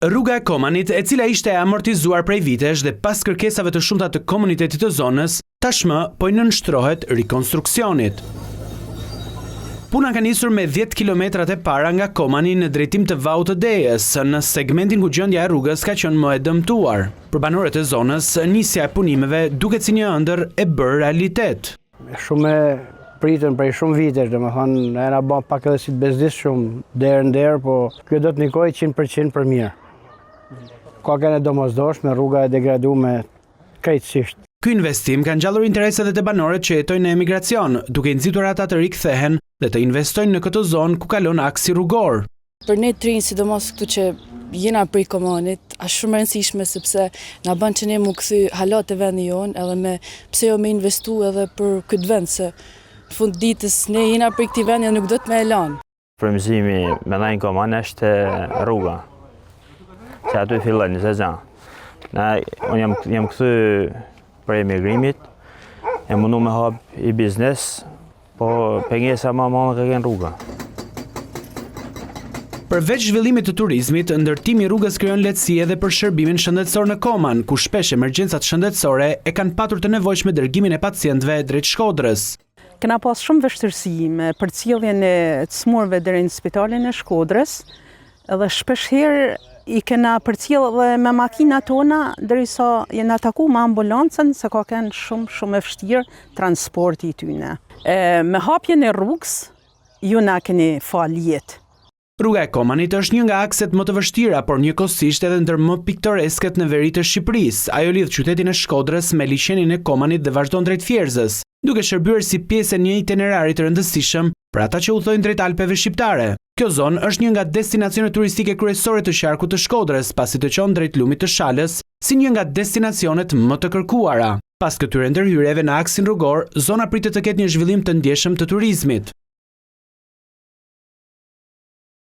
Rruga e Komanit, e cila ishte e amortizuar prej vitesh dhe pas kërkesave të shumta të komunitetit të zonës, tashmë po i nënshtrohet rikonstruksionit. Puna ka nisur me 10 kilometrat e para nga Komani në drejtim të Vaut të Dejës, në segmentin ku gjendja e rrugës ka qenë më e dëmtuar. Për banorët e zonës, nisja e punimeve duket si një ëndër e bërë realitet. Shumë pritën prej shumë vitesh, domethënë era bë pak edhe si të bezdisshëm derë në derë, po kjo do të nikojë 100% për mirë. Ka qenë domosdoshme, rruga e degraduar krejtësisht. Ky investim ka ngjallur interesat e të banorët që jetojnë në emigracion, duke i nxitur ata të rikthehen dhe të investojnë në këtë zonë ku kalon aksi rrugor. Për ne të rinj, sidomos këtu që jena prej Komanit, është shumë e rëndësishme sepse na bën që ne mu kthy halat e vendit jon, edhe me pse jo me investu edhe për këtë vend, se në fund ditës ne jena prej këtij vendi dhe nuk do të më e lanë. Frymëzimi me në Koman është rruga, që aty fillon zezan. Unë jam kthy për emigrimit, e mundu me hap i biznes, po pengesa më e madhe ka qenë rruga. Përveç zhvillimit të turizmit, ndërtimi i rrugës krijon lehtësi edhe për shërbimin shëndetësor në Koman, ku shpesh emergjencat shëndetësore e kanë patur të nevojshme dërgimin e pacientëve drejt Shkodrës. Kena pas shumë vështirësi me përcjelljen e të smurëve deri në spitalin e Shkodrës, edhe shpesh herë i kena përcjell edhe me makinat tona derisa jena taku me ambulancën, se ka qenë shumë e vështirë transporti i tyre. Me hapjen e rrugës, ju na keni fal jetë. Rruga e Komanit është një nga akset më të vështira, por njëkohësisht edhe ndër më piktoreskët në veri të Shqipërisë. Ajo lidh qytetin e Shkodrës me liçenin e Komanit dhe vazhdon drejt Vjerzës, duke shërbyer si pjesë e një itinerari të rëndësishëm për ata që udhtojnë drejt Alpeve shqiptare. Kjo zonë është një nga destinacionet turistike kryesore të qarkut të Shkodrës, pasi të çon drejt lumit të Shalës, si një nga destinacionet më të kërkuara. Pas këtyre ndërhyrjeve në aksin rrugor, zona pritet të ketë një zhvillim të ndjeshëm të turizmit.